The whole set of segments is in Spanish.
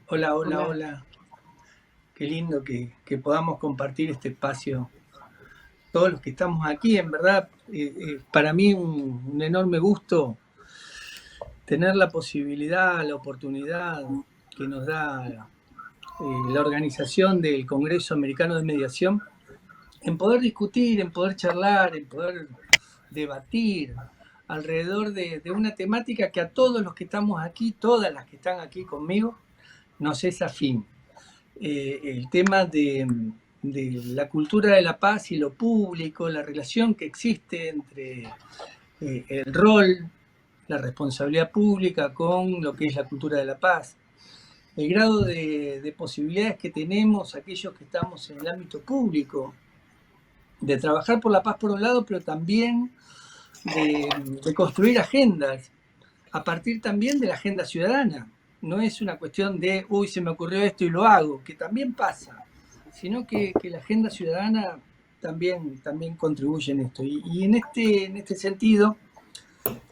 Hola, hola, Hola. hola. Qué lindo que podamos compartir este espacio. Todos los que estamos aquí, en verdad, para mí un enorme gusto tener la posibilidad, la oportunidad que nos da la organización del Congreso Americano de Mediación en poder discutir, en poder charlar, en poder debatir alrededor de una temática que a todos los que estamos aquí, todas las que están aquí conmigo, nos es afín. El tema de la cultura de la paz y lo público, la relación que existe entre el rol, la responsabilidad pública con lo que es la cultura de la paz, el grado de posibilidades que tenemos aquellos que estamos en el ámbito público, de trabajar por la paz por un lado, pero también de construir agendas, a partir también de la agenda ciudadana. No es una cuestión de, uy, se me ocurrió esto y lo hago, que también pasa, sino que la agenda ciudadana también contribuye en esto. Y en este sentido,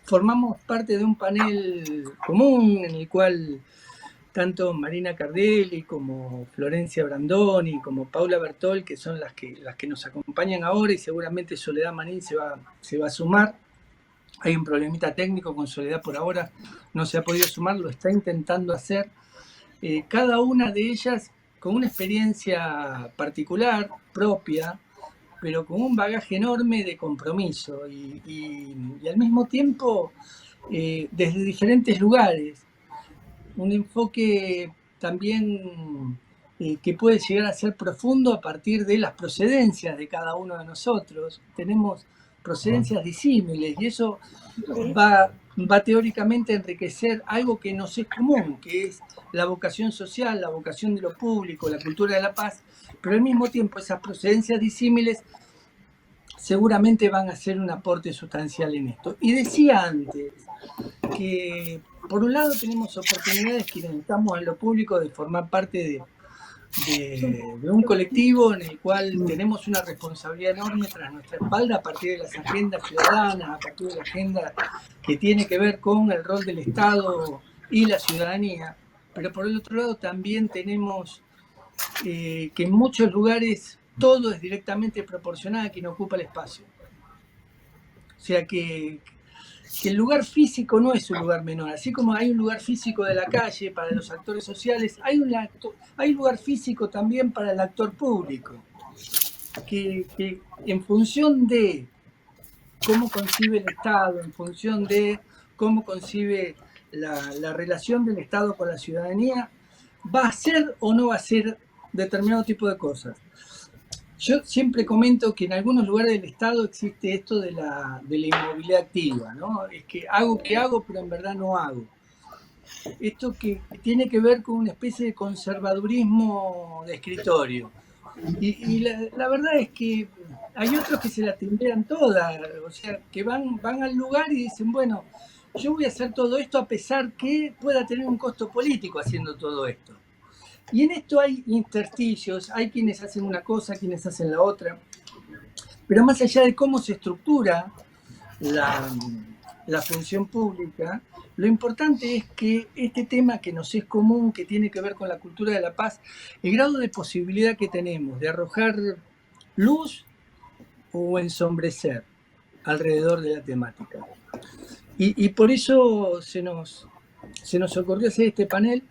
formamos parte de un panel común en el cual tanto Marina Cardelli como Florencia Brandoni, como Paula Bertol, que son las que nos acompañan ahora, y seguramente Soledad Manín se va a sumar. Hay un problemita técnico con Soledad por ahora, no se ha podido sumar, lo está intentando hacer. Cada una de ellas con una experiencia particular, propia, pero con un bagaje enorme de compromiso y al mismo tiempo desde diferentes lugares. Un enfoque también que puede llegar a ser profundo a partir de las procedencias de cada uno de nosotros. Tenemos procedencias disímiles y eso va teóricamente a enriquecer algo que nos es común, que es la vocación social, la vocación de lo público, la cultura de la paz, pero al mismo tiempo esas procedencias disímiles seguramente van a ser un aporte sustancial en esto. Y decía antes que por un lado tenemos oportunidades quienes estamos en lo público de formar parte de un colectivo en el cual tenemos una responsabilidad enorme tras nuestra espalda a partir de las agendas ciudadanas, a partir de la agenda que tiene que ver con el rol del Estado y la ciudadanía. Pero por el otro lado también tenemos que en muchos lugares todo es directamente proporcional a quien ocupa el espacio. O sea que el lugar físico no es un lugar menor. Así como hay un lugar físico de la calle para los actores sociales, hay un lugar físico también para el actor público. Que en función de cómo concibe el Estado, en función de cómo concibe la relación del Estado con la ciudadanía, va a hacer o no va a hacer determinado tipo de cosas. Yo siempre comento que en algunos lugares del Estado existe esto de la inmovilidad activa, ¿no? Es que hago, pero en verdad no hago. Esto que tiene que ver con una especie de conservadurismo de escritorio. Y la verdad es que hay otros que se la timbean toda, o sea, que van al lugar y dicen, bueno, yo voy a hacer todo esto a pesar que pueda tener un costo político haciendo todo esto. Y en esto hay intersticios, hay quienes hacen una cosa, quienes hacen la otra. Pero más allá de cómo se estructura la, la función pública, lo importante es que este tema que nos es común, que tiene que ver con la cultura de la paz, el grado de posibilidad que tenemos de arrojar luz o ensombrecer alrededor de la temática. Y por eso se nos ocurrió hacer este panel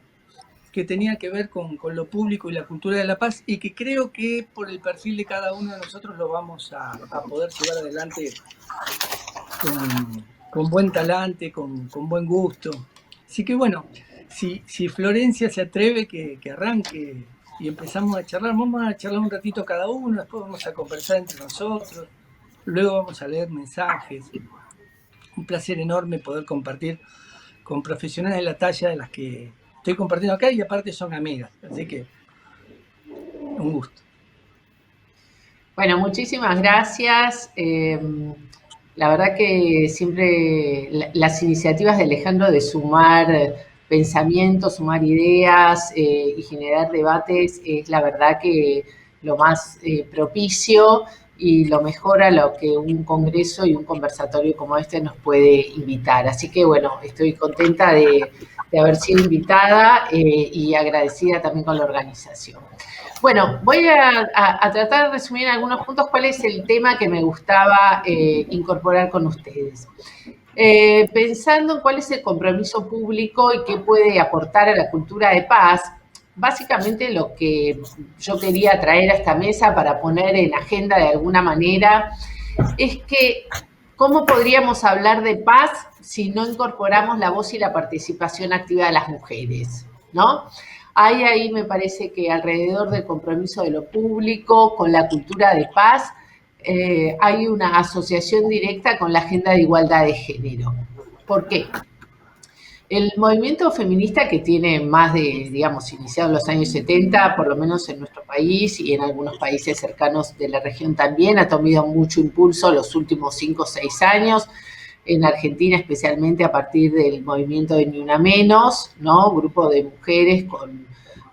que tenía que ver con lo público y la cultura de la paz y que creo que por el perfil de cada uno de nosotros lo vamos a poder llevar adelante con buen talante, con buen gusto. Así que bueno, si Florencia se atreve que arranque y empezamos a charlar, vamos a charlar un ratito cada uno, después vamos a conversar entre nosotros, luego vamos a leer mensajes. Un placer enorme poder compartir con profesionales de la talla de las que estoy compartiendo acá y aparte son amigas, así que un gusto. Bueno, muchísimas gracias. La verdad que siempre las iniciativas de Alejandro de sumar pensamientos, sumar ideas y generar debates es la verdad que lo más propicio y lo mejor a lo que un congreso y un conversatorio como este nos puede invitar. Así que bueno, estoy contenta de de haber sido invitada y agradecida también con la organización. Bueno, voy a tratar de resumir en algunos puntos cuál es el tema que me gustaba incorporar con ustedes. Pensando en cuál es el compromiso público y qué puede aportar a la cultura de paz, básicamente lo que yo quería traer a esta mesa para poner en agenda de alguna manera es que ¿cómo podríamos hablar de paz si no incorporamos la voz y la participación activa de las mujeres? ¿No? Hay ahí, me parece que alrededor del compromiso de lo público con la cultura de paz, hay una asociación directa con la agenda de igualdad de género. ¿Por qué? El movimiento feminista que tiene más de, digamos, iniciado en los años 70, por lo menos en nuestro país y en algunos países cercanos de la región también, ha tomado mucho impulso los últimos 5 o 6 años, en Argentina especialmente a partir del movimiento de Ni Una Menos, ¿no? Grupo de mujeres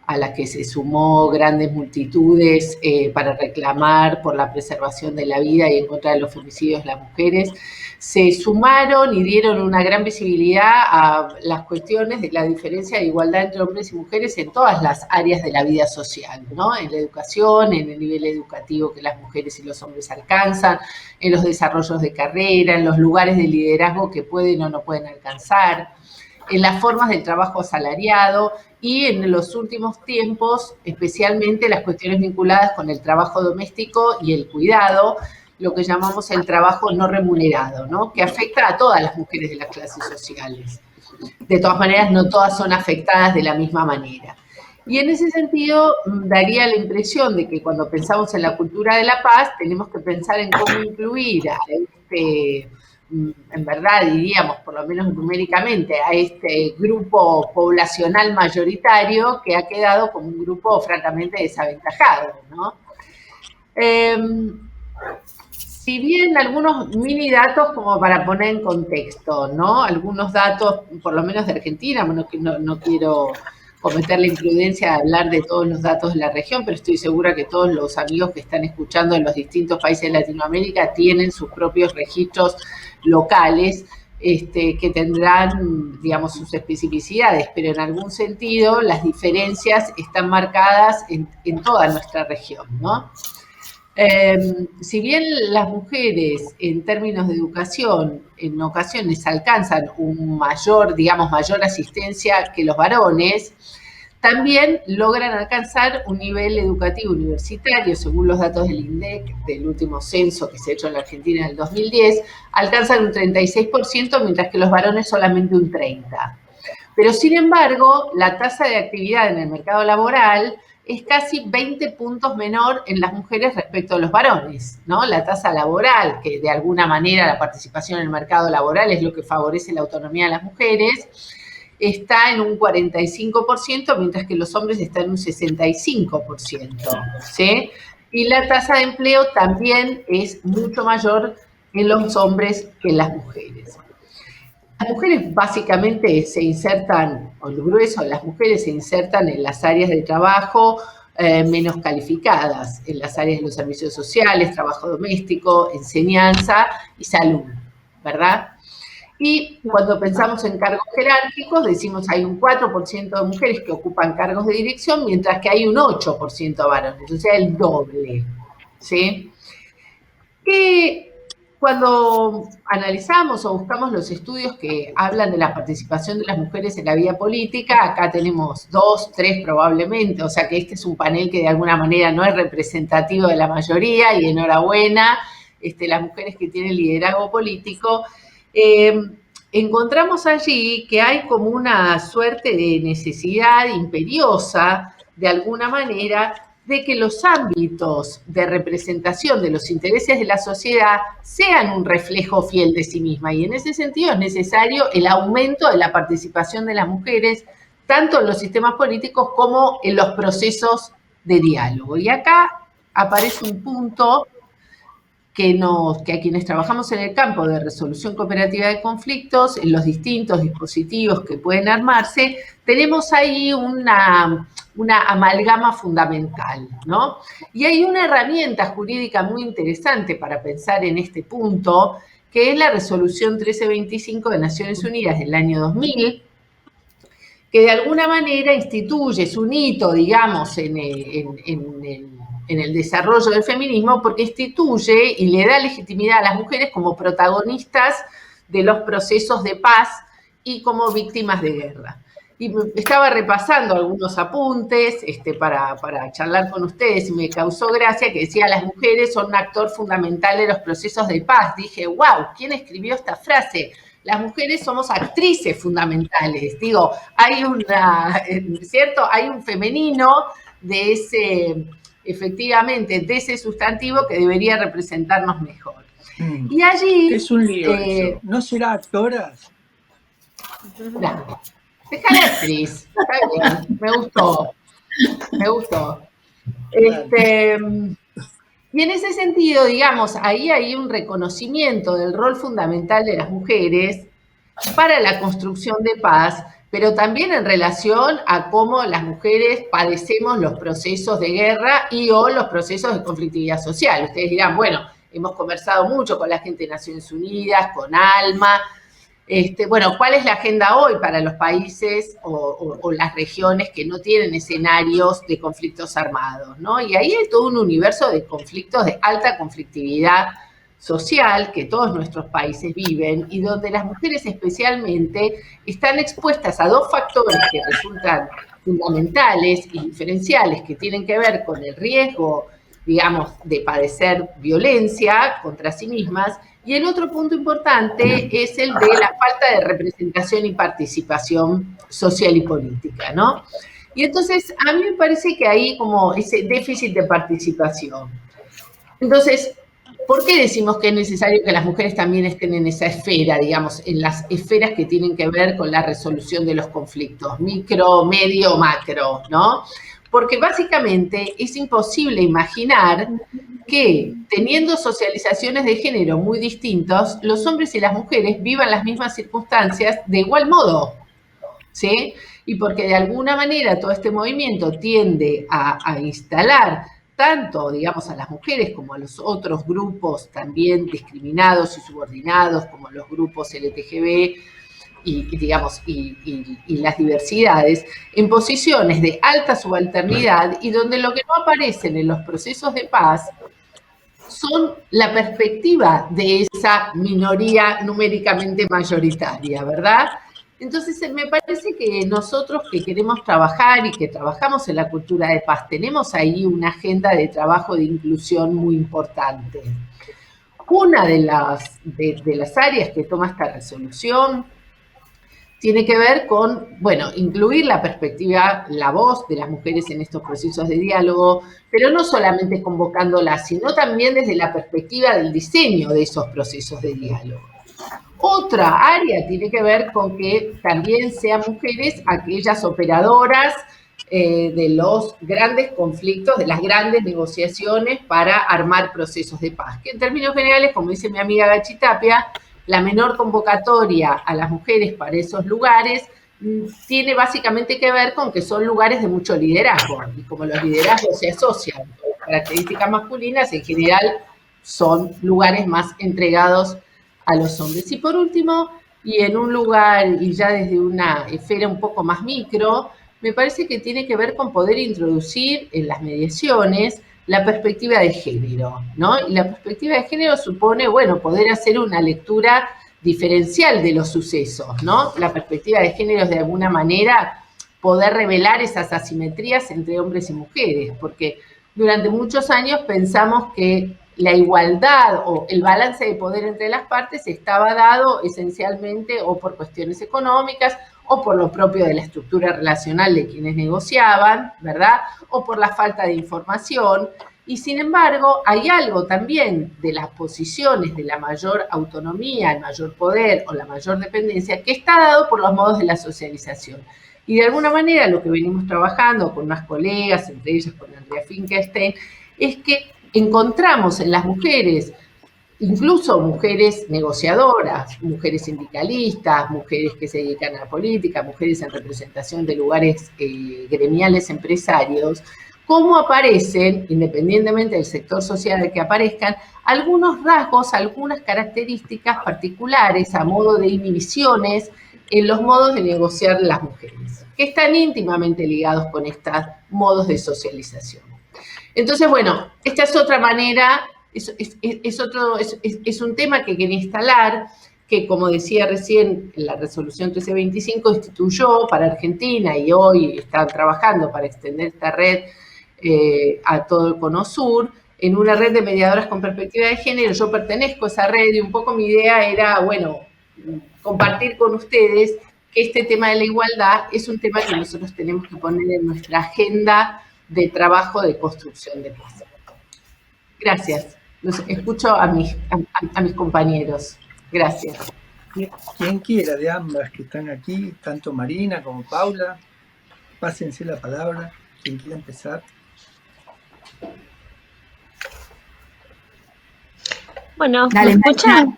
a las que se sumó grandes multitudes para reclamar por la preservación de la vida y en contra de los femicidios de las mujeres, se sumaron y dieron una gran visibilidad a las cuestiones de la diferencia de igualdad entre hombres y mujeres en todas las áreas de la vida social, ¿no? En la educación, en el nivel educativo que las mujeres y los hombres alcanzan, en los desarrollos de carrera, en los lugares de liderazgo que pueden o no pueden alcanzar, en las formas del trabajo asalariado y en los últimos tiempos, especialmente las cuestiones vinculadas con el trabajo doméstico y el cuidado, lo que llamamos el trabajo no remunerado, ¿no? Que afecta a todas las mujeres de las clases sociales. De todas maneras, no todas son afectadas de la misma manera. Y en ese sentido, daría la impresión de que cuando pensamos en la cultura de la paz, tenemos que pensar en cómo incluir a en verdad diríamos, por lo menos numéricamente, a este grupo poblacional mayoritario que ha quedado como un grupo francamente desaventajado, ¿no? Si bien algunos mini datos como para poner en contexto, ¿no? Algunos datos, por lo menos de Argentina, bueno, no quiero cometer la imprudencia de hablar de todos los datos de la región, pero estoy segura que todos los amigos que están escuchando en los distintos países de Latinoamérica tienen sus propios registros locales que tendrán, digamos, sus especificidades, pero en algún sentido las diferencias están marcadas en toda nuestra región, ¿no? Si bien las mujeres en términos de educación en ocasiones alcanzan mayor asistencia que los varones, también logran alcanzar un nivel educativo universitario, según los datos del INDEC, del último censo que se ha hecho en la Argentina en el 2010, alcanzan un 36%, mientras que los varones solamente un 30%. Pero sin embargo, la tasa de actividad en el mercado laboral es casi 20 puntos menor en las mujeres respecto a los varones, ¿no? La tasa laboral, que de alguna manera la participación en el mercado laboral es lo que favorece la autonomía de las mujeres, está en un 45%, mientras que los hombres están en un 65%, ¿sí? Y la tasa de empleo también es mucho mayor en los hombres que en las mujeres. Las mujeres básicamente se insertan, o el grueso de las mujeres se insertan en las áreas de trabajo menos calificadas, en las áreas de los servicios sociales, trabajo doméstico, enseñanza y salud, ¿verdad? Y cuando pensamos en cargos jerárquicos, decimos hay un 4% de mujeres que ocupan cargos de dirección, mientras que hay un 8% de varones, o sea, el doble, ¿sí? Que cuando analizamos o buscamos los estudios que hablan de la participación de las mujeres en la vida política, acá tenemos 2, 3 probablemente, o sea que este es un panel que de alguna manera no es representativo de la mayoría y enhorabuena, las mujeres que tienen liderazgo político, encontramos allí que hay como una suerte de necesidad imperiosa, de alguna manera, de que los ámbitos de representación de los intereses de la sociedad sean un reflejo fiel de sí misma. Y en ese sentido es necesario el aumento de la participación de las mujeres, tanto en los sistemas políticos como en los procesos de diálogo. Y acá aparece un punto que a quienes trabajamos en el campo de resolución cooperativa de conflictos, en los distintos dispositivos que pueden armarse, tenemos ahí una amalgama fundamental, ¿no? Y hay una herramienta jurídica muy interesante para pensar en este punto, que es la resolución 1325 de Naciones Unidas del año 2000, que de alguna manera instituye, es un hito, digamos, en el desarrollo del feminismo, porque instituye y le da legitimidad a las mujeres como protagonistas de los procesos de paz y como víctimas de guerra. Y estaba repasando algunos apuntes para charlar con ustedes y me causó gracia que decía: las mujeres son un actor fundamental de los procesos de paz. Dije, wow, ¿quién escribió esta frase? Las mujeres somos actrices fundamentales. Digo, hay ¿cierto? Hay un femenino de ese, efectivamente, de ese sustantivo que debería representarnos mejor. Y allí... Es un lío eso. ¿No será actoras? No. Deja la actriz. Está bien. Me gustó. Y en ese sentido, digamos, ahí hay un reconocimiento del rol fundamental de las mujeres para la construcción de paz, pero también en relación a cómo las mujeres padecemos los procesos de guerra y o los procesos de conflictividad social. Ustedes dirán, bueno, hemos conversado mucho con la gente de Naciones Unidas, con ALMA. Bueno, ¿cuál es la agenda hoy para los países o las regiones que no tienen escenarios de conflictos armados, ¿no? Y ahí hay todo un universo de conflictos de alta conflictividad social que todos nuestros países viven y donde las mujeres especialmente están expuestas a dos factores que resultan fundamentales y diferenciales, que tienen que ver con el riesgo, digamos, de padecer violencia contra sí mismas. Y el otro punto importante es el de la falta de representación y participación social y política, ¿no? Y entonces, a mí me parece que hay como ese déficit de participación. Entonces, ¿por qué decimos que es necesario que las mujeres también estén en esa esfera, digamos, en las esferas que tienen que ver con la resolución de los conflictos, micro, medio, macro, ¿no? Porque básicamente es imposible imaginar que, teniendo socializaciones de género muy distintos, los hombres y las mujeres vivan las mismas circunstancias de igual modo, ¿sí? Y porque de alguna manera todo este movimiento tiende a instalar tanto, digamos, a las mujeres como a los otros grupos también discriminados y subordinados, como los grupos LGTB y las diversidades, en posiciones de alta subalternidad y donde lo que no aparecen en los procesos de paz son la perspectiva de esa minoría numéricamente mayoritaria, ¿verdad? Entonces, me parece que nosotros que queremos trabajar y que trabajamos en la cultura de paz, tenemos ahí una agenda de trabajo de inclusión muy importante. Una de las áreas que toma esta resolución tiene que ver con, bueno, incluir la perspectiva, la voz de las mujeres en estos procesos de diálogo, pero no solamente convocándolas, sino también desde la perspectiva del diseño de esos procesos de diálogo. Otra área tiene que ver con que también sean mujeres aquellas operadoras de los grandes conflictos, de las grandes negociaciones para armar procesos de paz, que en términos generales, como dice mi amiga Gachi Tapia, la menor convocatoria a las mujeres para esos lugares tiene básicamente que ver con que son lugares de mucho liderazgo, y como los liderazgos se asocian con características masculinas, en general son lugares más entregados a los hombres. Y por último, y en un lugar, y ya desde una esfera un poco más micro, me parece que tiene que ver con poder introducir en las mediaciones la perspectiva de género, ¿no? Y la perspectiva de género supone, bueno, poder hacer una lectura diferencial de los sucesos, ¿no? La perspectiva de género es de alguna manera poder revelar esas asimetrías entre hombres y mujeres, porque durante muchos años pensamos que la igualdad o el balance de poder entre las partes estaba dado esencialmente o por cuestiones económicas o por lo propio de la estructura relacional de quienes negociaban, ¿verdad? O por la falta de información. Y sin embargo, hay algo también de las posiciones de la mayor autonomía, el mayor poder o la mayor dependencia que está dado por los modos de la socialización. Y de alguna manera lo que venimos trabajando con unas colegas, entre ellas con Andrea Finkelstein, es que encontramos en las mujeres, incluso mujeres negociadoras, mujeres sindicalistas, mujeres que se dedican a la política, mujeres en representación de lugares gremiales empresarios, cómo aparecen, independientemente del sector social al que aparezcan, algunos rasgos, algunas características particulares a modo de inhibiciones en los modos de negociar las mujeres, que están íntimamente ligados con estos modos de socialización. Entonces, bueno, esta es otra manera, es un tema que quería instalar, que como decía recién, la resolución 1325 instituyó para Argentina y hoy están trabajando para extender esta red a todo el Cono Sur, en una red de mediadoras con perspectiva de género. Yo pertenezco a esa red y un poco mi idea era, bueno, compartir con ustedes que este tema de la igualdad es un tema que nosotros tenemos que poner en nuestra agenda de trabajo de construcción de paz. Gracias. Los escucho a mis compañeros. Gracias. Quien quiera de ambas que están aquí, tanto Marina como Paula, pásense la palabra. Quien quiera empezar. Bueno, ¿me escuchan?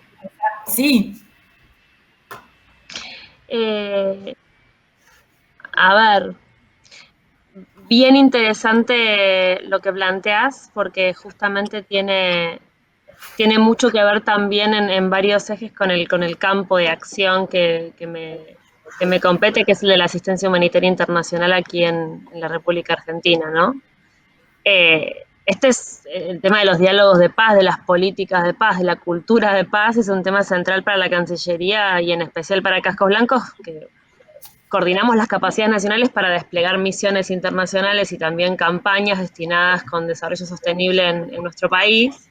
Sí. A ver, bien interesante lo que planteas, porque justamente tiene mucho que ver también en varios ejes con el campo de acción que me compete, que es el de la asistencia humanitaria internacional aquí en la República Argentina, ¿no? Este es el tema de los diálogos de paz, de las políticas de paz, de la cultura de paz, es un tema central para la Cancillería y en especial para Cascos Blancos, que coordinamos las capacidades nacionales para desplegar misiones internacionales y también campañas destinadas con desarrollo sostenible en nuestro país,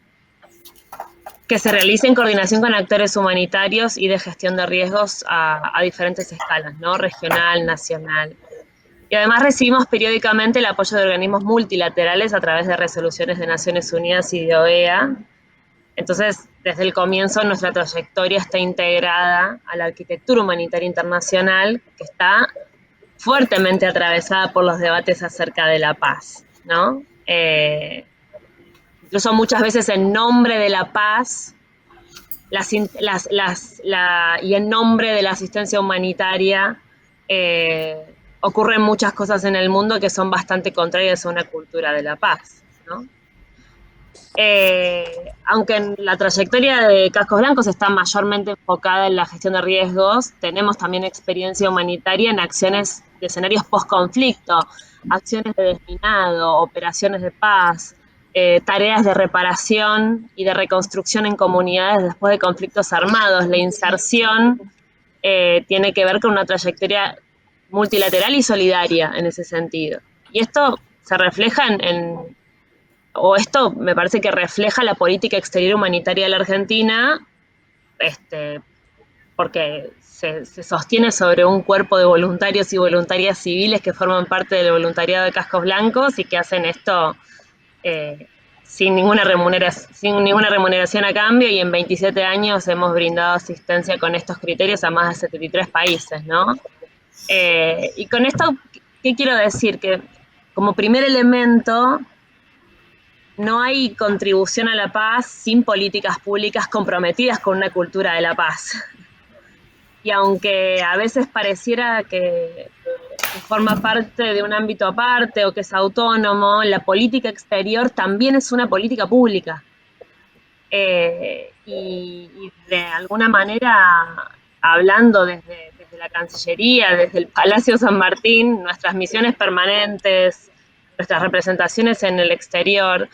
que se realice en coordinación con actores humanitarios y de gestión de riesgos a diferentes escalas, ¿no? Regional, nacional. Y además recibimos periódicamente el apoyo de organismos multilaterales a través de resoluciones de Naciones Unidas y de OEA. Entonces, desde el comienzo, nuestra trayectoria está integrada a la arquitectura humanitaria internacional, que está fuertemente atravesada por los debates acerca de la paz, ¿no? Incluso muchas veces en nombre de la paz y en nombre de la asistencia humanitaria ocurren muchas cosas en el mundo que son bastante contrarias a una cultura de la paz, ¿no? Aunque en la trayectoria de Cascos Blancos está mayormente enfocada en la gestión de riesgos, tenemos también experiencia humanitaria en acciones de escenarios post-conflicto, acciones de desminado, operaciones de paz, tareas de reparación y de reconstrucción en comunidades después de conflictos armados. La inserción tiene que ver con una trayectoria multilateral y solidaria en ese sentido. Y esto se refleja esto me parece que refleja la política exterior humanitaria de la Argentina, porque se sostiene sobre un cuerpo de voluntarios y voluntarias civiles que forman parte del voluntariado de Cascos Blancos y que hacen esto sin ninguna remuneración a cambio, y en 27 años hemos brindado asistencia con estos criterios a más de 73 países, ¿no? Y con esto, ¿qué quiero decir? Que como primer elemento, no hay contribución a la paz sin políticas públicas comprometidas con una cultura de la paz. Y aunque a veces pareciera que forma parte de un ámbito aparte o que es autónomo, la política exterior también es una política pública. Y de alguna manera, hablando desde la Cancillería, desde el Palacio San Martín, nuestras misiones permanentes, nuestras representaciones en el exterior,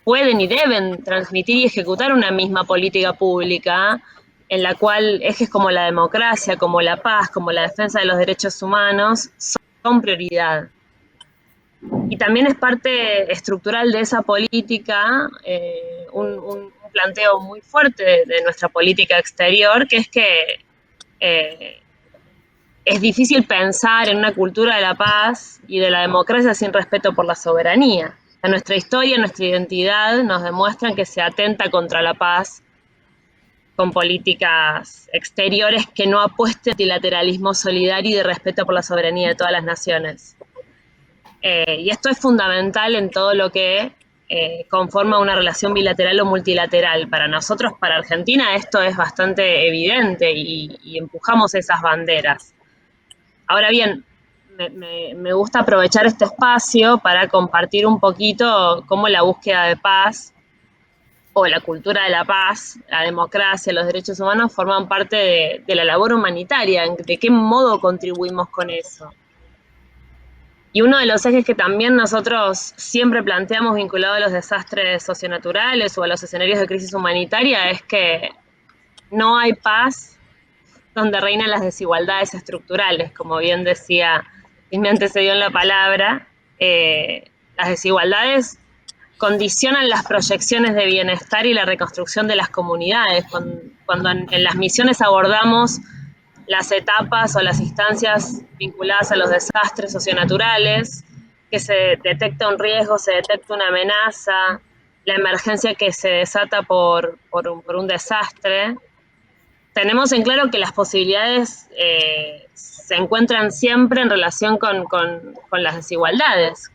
pueden y deben transmitir y ejecutar una misma política pública en la cual ejes como la democracia, como la paz, como la defensa de los derechos humanos son prioridad. Y también es parte estructural de esa política un planteo muy fuerte de nuestra política exterior, que es que es difícil pensar en una cultura de la paz y de la democracia sin respeto por la soberanía. O sea, nuestra historia, nuestra identidad nos demuestran que se atenta contra la paz con políticas exteriores que no apuesten al multilateralismo solidario y de respeto por la soberanía de todas las naciones. Y esto es fundamental en todo lo que conforma una relación bilateral o multilateral. Para nosotros, para Argentina, esto es bastante evidente y empujamos esas banderas. Ahora bien, me gusta aprovechar este espacio para compartir un poquito cómo la búsqueda de paz o la cultura de la paz, la democracia, los derechos humanos forman parte de la labor humanitaria. ¿De qué modo contribuimos con eso? Y uno de los ejes que también nosotros siempre planteamos vinculado a los desastres socionaturales o a los escenarios de crisis humanitaria es que no hay paz donde reinan las desigualdades estructurales, como bien decía y me antecedió en la palabra. Las desigualdades condicionan las proyecciones de bienestar y la reconstrucción de las comunidades. Cuando en las misiones abordamos las etapas o las instancias vinculadas a los desastres socionaturales, que se detecta un riesgo, se detecta una amenaza, la emergencia que se desata por un desastre, tenemos en claro que las posibilidades se encuentran siempre en relación con las desigualdades,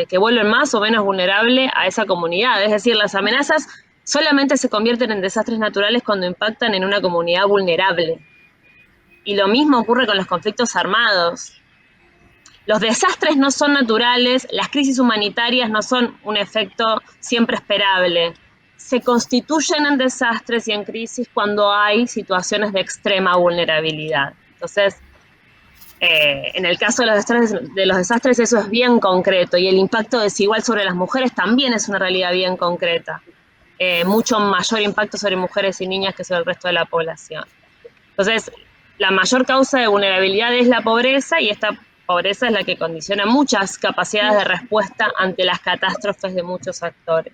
que vuelven más o menos vulnerable a esa comunidad. Es decir, las amenazas solamente se convierten en desastres naturales cuando impactan en una comunidad vulnerable. Y lo mismo ocurre con los conflictos armados. Los desastres no son naturales, las crisis humanitarias no son un efecto siempre esperable. Se constituyen en desastres y en crisis cuando hay situaciones de extrema vulnerabilidad. Entonces, en el caso de los desastres eso es bien concreto, y el impacto desigual sobre las mujeres también es una realidad bien concreta. Mucho mayor impacto sobre mujeres y niñas que sobre el resto de la población. Entonces, la mayor causa de vulnerabilidad es la pobreza, y esta pobreza es la que condiciona muchas capacidades de respuesta ante las catástrofes de muchos actores.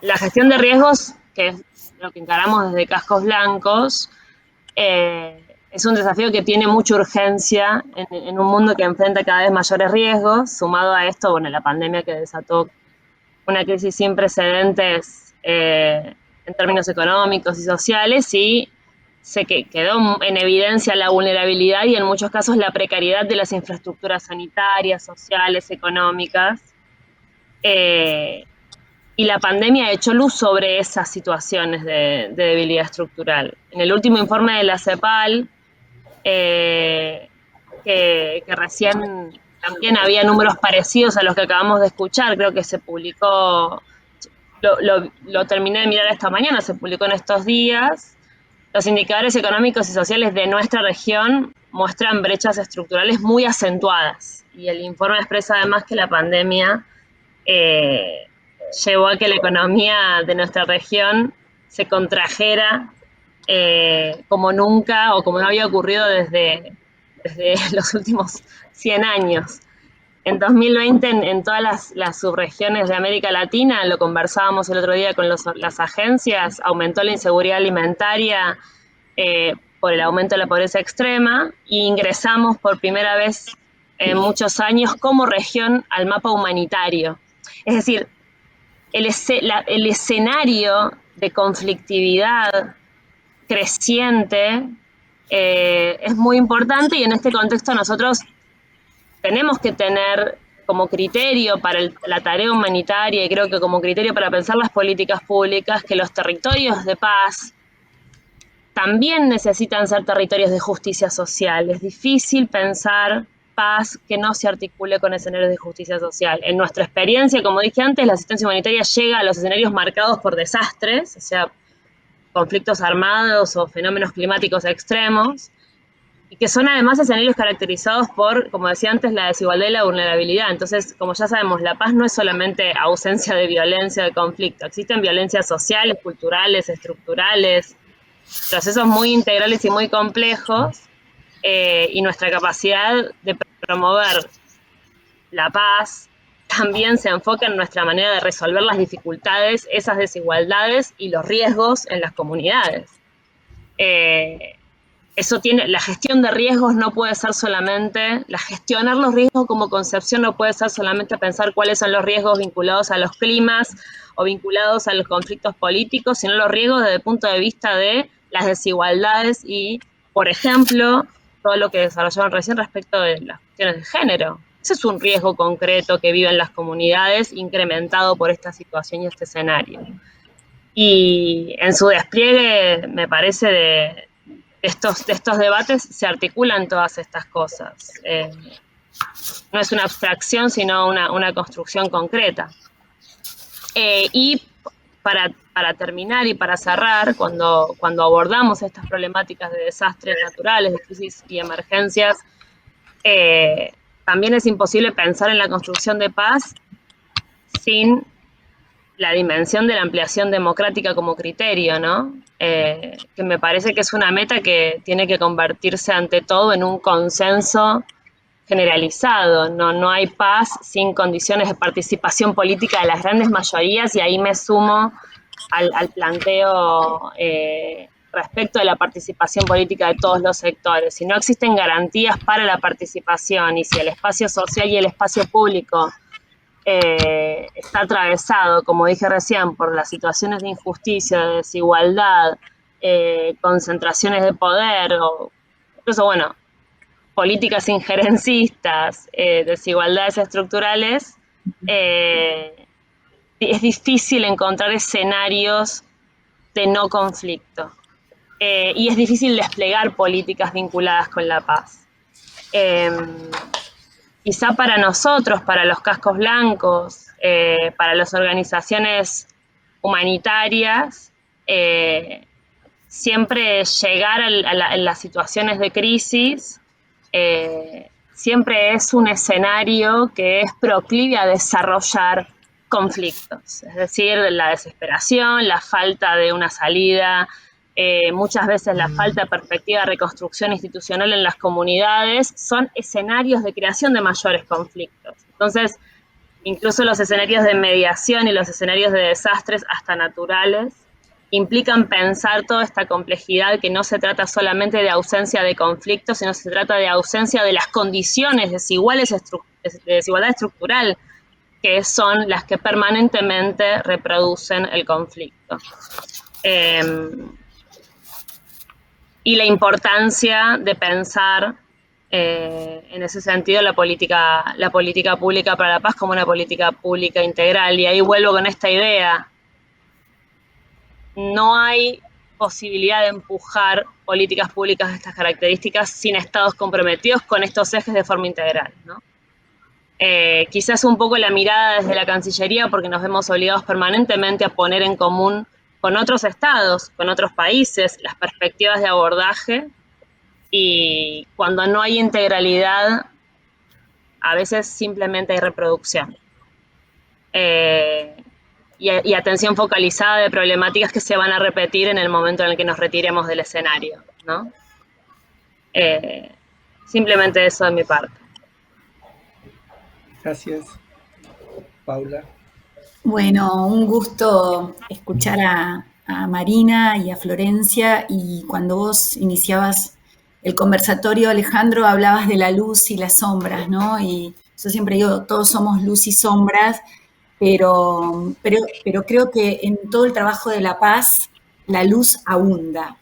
La gestión de riesgos, que es lo que encaramos desde Cascos Blancos, es un desafío que tiene mucha urgencia en un mundo que enfrenta cada vez mayores riesgos. Sumado a esto, bueno, la pandemia que desató una crisis sin precedentes en términos económicos y sociales, y se quedó en evidencia la vulnerabilidad y en muchos casos la precariedad de las infraestructuras sanitarias, sociales, económicas. Y la pandemia echó luz sobre esas situaciones de debilidad estructural. En el último informe de la CEPAL, que recién también había números parecidos a los que acabamos de escuchar, creo que se publicó, lo terminé de mirar esta mañana, se publicó en estos días. Los indicadores económicos y sociales de nuestra región muestran brechas estructurales muy acentuadas, y el informe expresa además que la pandemia llevó a que la economía de nuestra región se contrajera como nunca o como no había ocurrido desde los últimos 100 años. En 2020, en todas las subregiones de América Latina, lo conversábamos el otro día con las agencias, aumentó la inseguridad alimentaria por el aumento de la pobreza extrema, y ingresamos por primera vez en muchos años como región al mapa humanitario. Es decir, el escenario de conflictividad creciente es muy importante, y en este contexto nosotros tenemos que tener como criterio para la tarea humanitaria, y creo que como criterio para pensar las políticas públicas, que los territorios de paz también necesitan ser territorios de justicia social. Es difícil pensar paz que no se articule con escenarios de justicia social. En nuestra experiencia, como dije antes, la asistencia humanitaria llega a los escenarios marcados por desastres, o sea, conflictos armados o fenómenos climáticos extremos, y que son además escenarios caracterizados por, como decía antes, la desigualdad y la vulnerabilidad. Entonces, como ya sabemos, la paz no es solamente ausencia de violencia, de conflicto. Existen violencias sociales, culturales, estructurales, procesos muy integrales y muy complejos, y nuestra capacidad de promover la paz también se enfoca en nuestra manera de resolver las dificultades, esas desigualdades y los riesgos en las comunidades. La gestión de riesgos no puede ser solamente, gestionar los riesgos como concepción no puede ser solamente pensar cuáles son los riesgos vinculados a los climas o vinculados a los conflictos políticos, sino los riesgos desde el punto de vista de las desigualdades y, por ejemplo, todo lo que desarrollaron recién respecto de las cuestiones de género. Ese es un riesgo concreto que viven las comunidades, incrementado por esta situación y este escenario. Y en su despliegue, me parece, de estos debates se articulan todas estas cosas. No es una abstracción, sino una construcción concreta. Y para terminar y para cerrar, cuando abordamos estas problemáticas de desastres naturales, de crisis y emergencias, también es imposible pensar en la construcción de paz sin la dimensión de la ampliación democrática como criterio, ¿no? Que me parece que es una meta que tiene que convertirse ante todo en un consenso generalizado. No hay paz sin condiciones de participación política de las grandes mayorías, y ahí me sumo al planteo respecto de la participación política de todos los sectores. Si no existen garantías para la participación, y si el espacio social y el espacio público está atravesado, como dije recién, por las situaciones de injusticia, de desigualdad, concentraciones de poder, o incluso, bueno, políticas injerencistas, desigualdades estructurales, es difícil encontrar escenarios de no conflicto. Y es difícil desplegar políticas vinculadas con la paz. Quizá para nosotros, para los cascos blancos, para las organizaciones humanitarias, siempre llegar a las situaciones de crisis siempre es un escenario que es proclive a desarrollar conflictos, es decir, la desesperación, la falta de una salida, muchas veces la falta de perspectiva de reconstrucción institucional en las comunidades, son escenarios de creación de mayores conflictos. Entonces, incluso los escenarios de mediación y los escenarios de desastres, hasta naturales, implican pensar toda esta complejidad, que no se trata solamente de ausencia de conflictos, sino se trata de ausencia de las condiciones desiguales de desigualdad estructural, que son las que permanentemente reproducen el conflicto. Y la importancia de pensar en ese sentido la política pública para la paz como una política pública integral. Y ahí vuelvo con esta idea. No hay posibilidad de empujar políticas públicas de estas características sin estados comprometidos con estos ejes de forma integral, ¿no? Quizás un poco la mirada desde la Cancillería, porque nos vemos obligados permanentemente a poner en común con otros estados, con otros países, las perspectivas de abordaje, y cuando no hay integralidad, a veces simplemente hay reproducción. Y atención focalizada de problemáticas que se van a repetir en el momento en el que nos retiremos del escenario, ¿no? Simplemente eso de mi parte. Gracias, Paula. Bueno, un gusto escuchar a Marina y a Florencia, y cuando vos iniciabas el conversatorio, Alejandro, hablabas de la luz y las sombras, ¿no? Y yo siempre digo, todos somos luz y sombras, pero creo que en todo el trabajo de la paz, la luz abunda.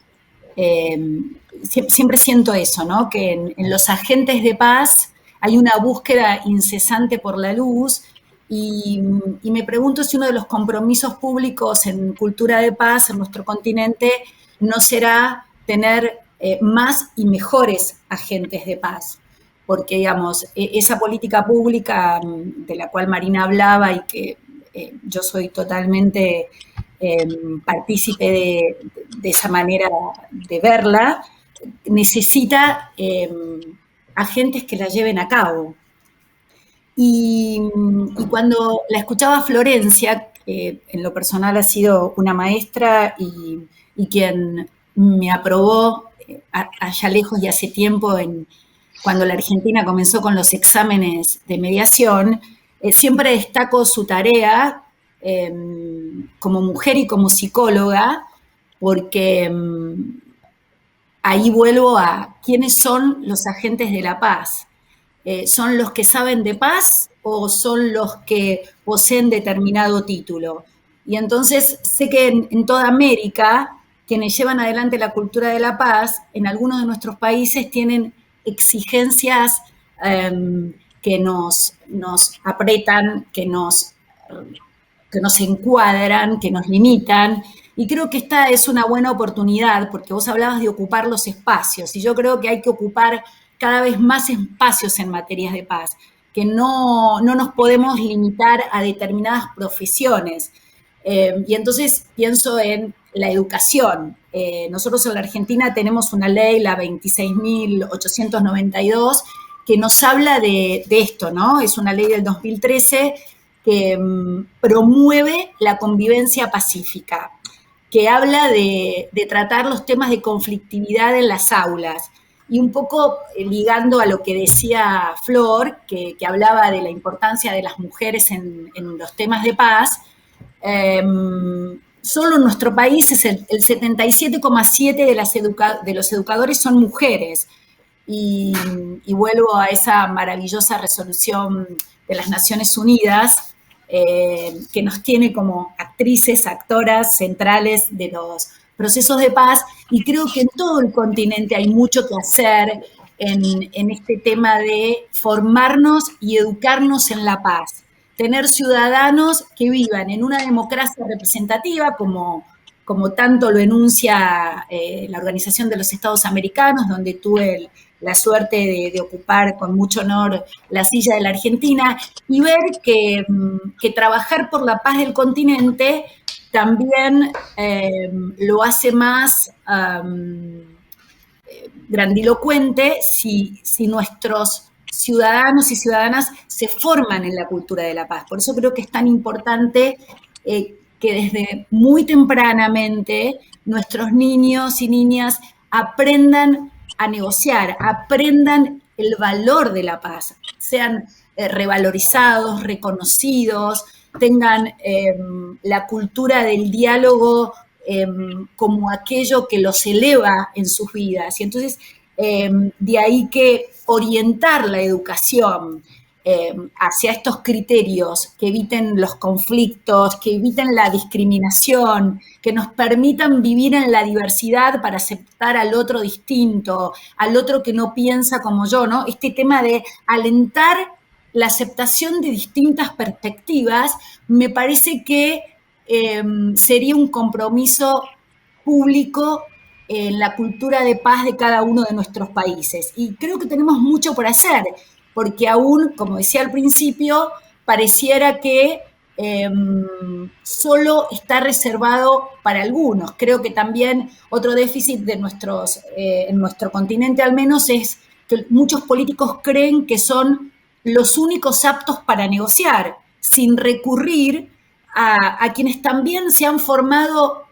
Siempre siento eso, ¿no? Que en los agentes de paz hay una búsqueda incesante por la luz, y me pregunto si uno de los compromisos públicos en cultura de paz en nuestro continente no será tener más y mejores agentes de paz, porque, digamos, esa política pública de la cual Marina hablaba y que yo soy totalmente partícipe de esa manera de verla, necesita agentes que la lleven a cabo. Y cuando la escuchaba Florencia, que en lo personal ha sido una maestra y quien me aprobó allá lejos y hace tiempo, cuando la Argentina comenzó con los exámenes de mediación, siempre destaco su tarea como mujer y como psicóloga, porque ahí vuelvo a quiénes son los agentes de la paz. ¿Son los que saben de paz o son los que poseen determinado título? Y entonces sé que en toda América, quienes llevan adelante la cultura de la paz, en algunos de nuestros países tienen exigencias que nos apretan, que nos encuadran, que nos limitan. Y creo que esta es una buena oportunidad, porque vos hablabas de ocupar los espacios, y yo creo que hay que ocupar cada vez más espacios en materias de paz, que no nos podemos limitar a determinadas profesiones. Y entonces pienso en la educación. Nosotros en la Argentina tenemos una ley, la 26.892, que nos habla de esto, ¿no? Es una ley del 2013 que promueve la convivencia pacífica, que habla de tratar los temas de conflictividad en las aulas. Y un poco ligando a lo que decía Flor, que hablaba de la importancia de las mujeres en los temas de paz, solo en nuestro país es el 77,7% de los educadores son mujeres. Y vuelvo a esa maravillosa resolución de las Naciones Unidas, que nos tiene como actrices, actoras centrales de los procesos de paz, y creo que en todo el continente hay mucho que hacer en este tema de formarnos y educarnos en la paz. Tener ciudadanos que vivan en una democracia representativa, como tanto lo enuncia la Organización de los Estados Americanos, donde tuve la suerte de ocupar con mucho honor la silla de la Argentina, y ver que trabajar por la paz del continente también lo hace más grandilocuente si nuestros ciudadanos y ciudadanas se forman en la cultura de la paz. Por eso creo que es tan importante que desde muy tempranamente nuestros niños y niñas aprendan a negociar, aprendan el valor de la paz, sean revalorizados, reconocidos, tengan la cultura del diálogo como aquello que los eleva en sus vidas. Y entonces, de ahí que orientar la educación hacia estos criterios que eviten los conflictos, que eviten la discriminación, que nos permitan vivir en la diversidad para aceptar al otro distinto, al otro que no piensa como yo, ¿no? Este tema de alentar la aceptación de distintas perspectivas, me parece que sería un compromiso público en la cultura de paz de cada uno de nuestros países. Y creo que tenemos mucho por hacer, porque aún, como decía al principio, pareciera que solo está reservado para algunos. Creo que también otro déficit de en nuestro continente al menos es que muchos políticos creen que son los únicos aptos para negociar, sin recurrir a quienes también se han formado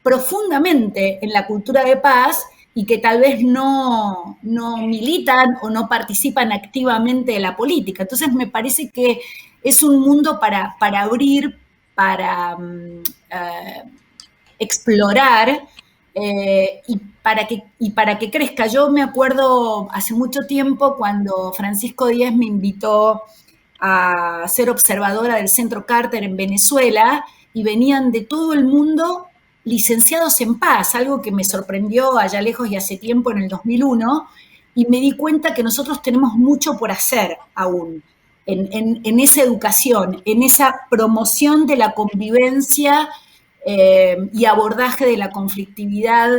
profundamente en la cultura de paz y que tal vez no militan o no participan activamente de la política. Entonces me parece que es un mundo para abrir, para explorar y para que crezca. Yo me acuerdo hace mucho tiempo cuando Francisco Díaz me invitó a ser observadora del Centro Carter en Venezuela, y venían de todo el mundo licenciados en paz, algo que me sorprendió allá lejos y hace tiempo, en el 2001, y me di cuenta que nosotros tenemos mucho por hacer aún en esa educación, en esa promoción de la convivencia y abordaje de la conflictividad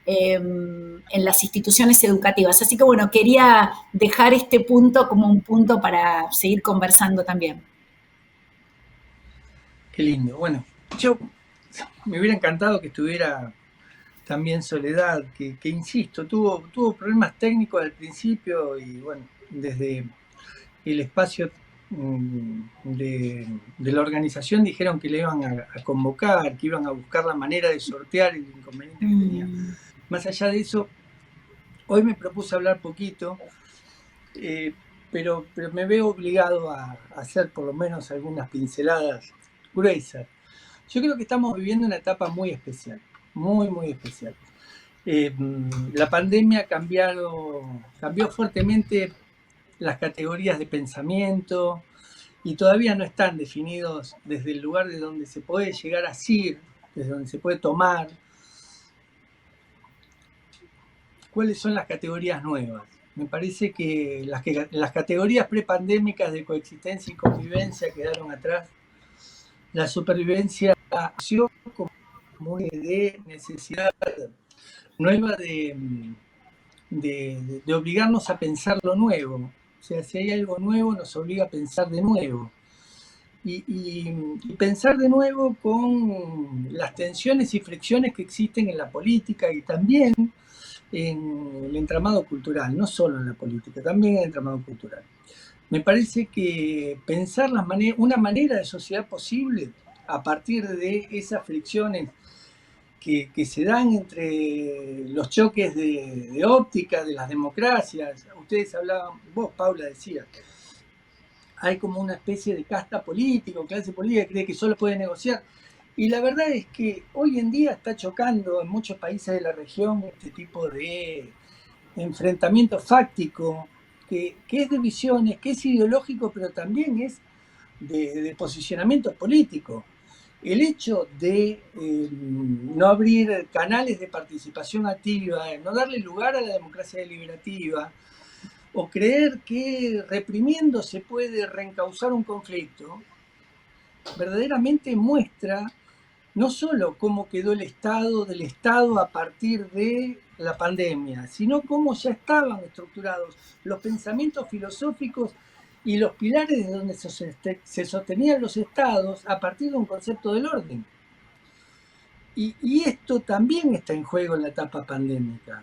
en las instituciones educativas. Así que bueno, quería dejar este punto como un punto para seguir conversando también. Qué lindo. Bueno, yo me hubiera encantado que estuviera también Soledad, que insisto, tuvo problemas técnicos al principio, y bueno, desde el espacio de la organización dijeron que le iban a convocar, que iban a buscar la manera de sortear el inconveniente que tenía. Más allá de eso, hoy me propuse hablar poquito, pero me veo obligado a hacer por lo menos algunas pinceladas gruesas. Yo creo que estamos viviendo una etapa muy especial, muy, muy especial. La pandemia cambió fuertemente las categorías de pensamiento, y todavía no están definidos desde el lugar de donde se puede llegar a asir, desde donde se puede tomar, cuáles son las categorías nuevas. Me parece que las categorías prepandémicas de coexistencia y convivencia quedaron atrás. La supervivencia nació como de necesidad nueva de obligarnos a pensar lo nuevo. O sea, si hay algo nuevo nos obliga a pensar de nuevo. Y pensar de nuevo con las tensiones y fricciones que existen en la política y también en el entramado cultural, no solo en la política, también en el entramado cultural. Me parece que pensar una manera de sociedad posible a partir de esas fricciones que se dan entre los choques de óptica de las democracias. Ustedes hablaban, vos, Paula, decías, hay como una especie de casta política o clase política que cree que solo puede negociar. Y la verdad es que hoy en día está chocando en muchos países de la región este tipo de enfrentamiento fáctico, que es de visiones, que es ideológico, pero también es de posicionamiento político. El hecho de no abrir canales de participación activa, no darle lugar a la democracia deliberativa, o creer que reprimiendo se puede reencauzar un conflicto, verdaderamente muestra no solo cómo quedó el Estado del Estado a partir de la pandemia, sino cómo ya estaban estructurados los pensamientos filosóficos y los pilares de donde se sostenían los estados a partir de un concepto del orden. Y esto también está en juego en la etapa pandémica.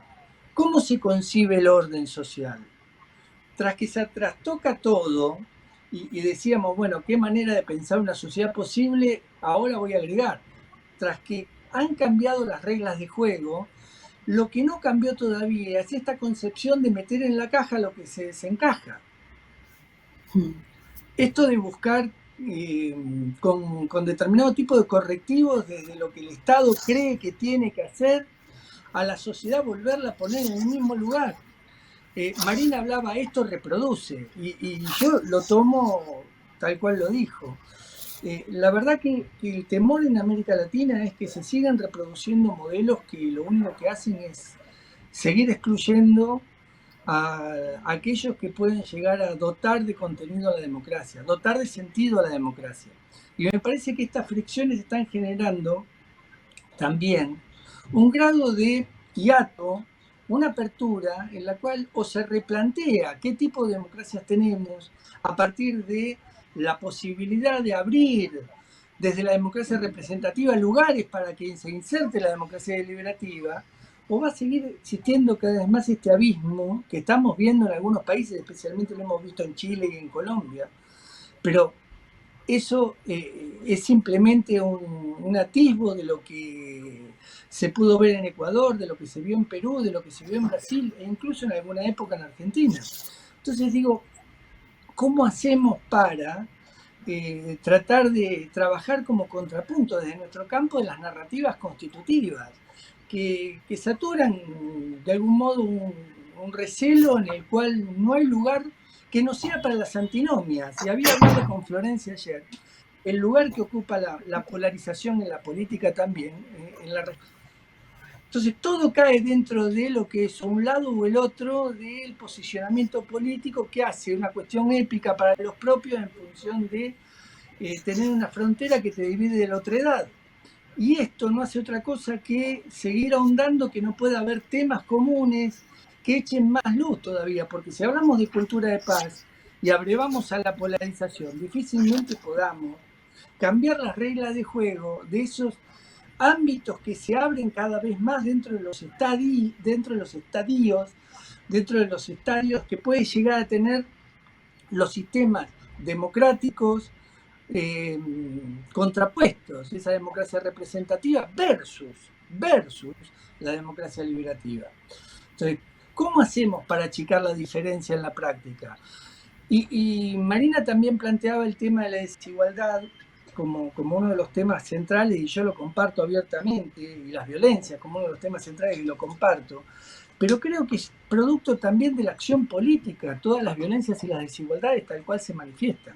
¿Cómo se concibe el orden social? Tras que se trastoca todo, y decíamos, bueno, ¿qué manera de pensar una sociedad posible? Ahora voy a agregar, tras que han cambiado las reglas de juego, lo que no cambió todavía es esta concepción de meter en la caja lo que se desencaja. Esto de buscar con determinado tipo de correctivos desde lo que el Estado cree que tiene que hacer, a la sociedad volverla a poner en el mismo lugar. Marina hablaba, esto reproduce, y yo lo tomo tal cual lo dijo. La verdad que el temor en América Latina es que se sigan reproduciendo modelos que lo único que hacen es seguir excluyendo a aquellos que pueden llegar a dotar de contenido a la democracia, dotar de sentido a la democracia. Y me parece que estas fricciones están generando también un grado de hiato, una apertura en la cual o se replantea qué tipo de democracias tenemos a partir de la posibilidad de abrir desde la democracia representativa lugares para que se inserte la democracia deliberativa, o va a seguir existiendo cada vez más este abismo que estamos viendo en algunos países, especialmente lo hemos visto en Chile y en Colombia, pero eso es simplemente un atisbo de lo que se pudo ver en Ecuador, de lo que se vio en Perú, de lo que se vio en Brasil e incluso en alguna época en Argentina. Entonces digo, ¿cómo hacemos para tratar de trabajar como contrapunto desde nuestro campo de las narrativas constitutivas que saturan de algún modo un recelo en el cual no hay lugar que no sea para las antinomias? Y había hablado con Florencia ayer, el lugar que ocupa la polarización en la política también, entonces todo cae dentro de lo que es un lado o el otro del posicionamiento político que hace una cuestión épica para los propios en función de tener una frontera que te divide de la otredad. Y esto no hace otra cosa que seguir ahondando que no pueda haber temas comunes que echen más luz todavía, porque si hablamos de cultura de paz y abrevamos a la polarización, difícilmente podamos cambiar las reglas de juego de esos ámbitos que se abren cada vez más dentro de los estadios, que puede llegar a tener los sistemas democráticos contrapuestos, esa democracia representativa versus la democracia liberativa. Entonces, ¿cómo hacemos para achicar la diferencia en la práctica? Y Marina también planteaba el tema de la desigualdad como uno de los temas centrales, y yo lo comparto abiertamente, y las violencias como uno de los temas centrales, y lo comparto, pero creo que es producto también de la acción política, todas las violencias y las desigualdades tal cual se manifiestan.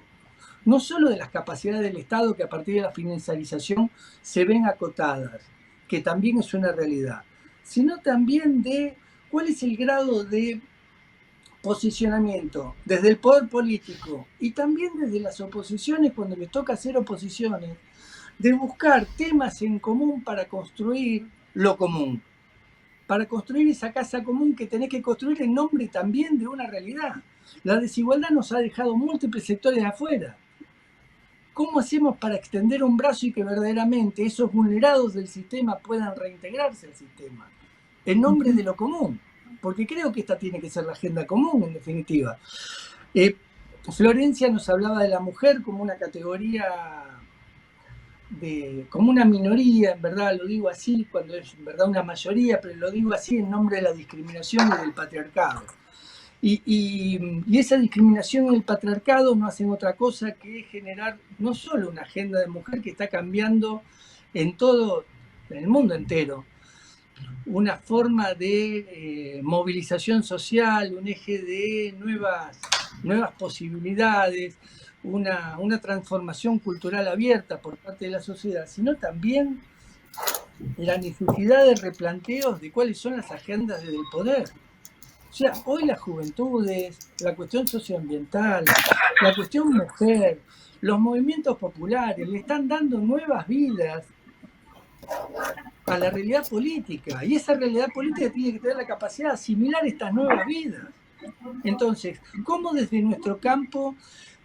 No solo de las capacidades del Estado que a partir de la financiarización se ven acotadas, que también es una realidad, sino también de cuál es el grado de posicionamiento desde el poder político y también desde las oposiciones cuando les toca hacer oposiciones, de buscar temas en común para construir lo común, para construir esa casa común que tenés que construir en nombre también de una realidad. La desigualdad nos ha dejado múltiples sectores afuera. ¿Cómo hacemos para extender un brazo y que verdaderamente esos vulnerados del sistema puedan reintegrarse al sistema? En nombre de lo común, porque creo que esta tiene que ser la agenda común, en definitiva. Florencia nos hablaba de la mujer como una categoría, como una minoría, en verdad lo digo así, cuando es en verdad una mayoría, pero lo digo así en nombre de la discriminación y del patriarcado. Y esa discriminación y el patriarcado no hacen otra cosa que generar no solo una agenda de mujer que está cambiando en el mundo entero, una forma de movilización social, un eje de nuevas posibilidades, una transformación cultural abierta por parte de la sociedad, sino también la necesidad de replanteos de cuáles son las agendas del poder. O sea, hoy las juventudes, la cuestión socioambiental, la cuestión mujer, los movimientos populares le están dando nuevas vidas a la realidad política, y esa realidad política tiene que tener la capacidad de asimilar estas nuevas vidas. Entonces, ¿cómo desde nuestro campo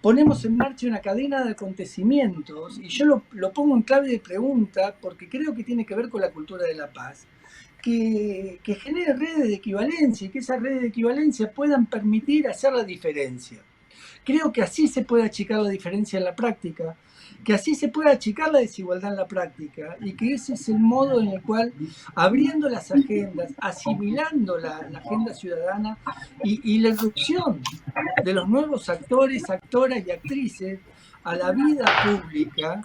ponemos en marcha una cadena de acontecimientos? Y yo lo pongo en clave de pregunta porque creo que tiene que ver con la cultura de la paz, que genere redes de equivalencia y que esas redes de equivalencia puedan permitir hacer la diferencia. Creo que así se puede achicar la diferencia en la práctica, que así se puede achicar la desigualdad en la práctica, y que ese es el modo en el cual, abriendo las agendas, asimilando la agenda ciudadana y la irrupción de los nuevos actores, actoras y actrices a la vida pública,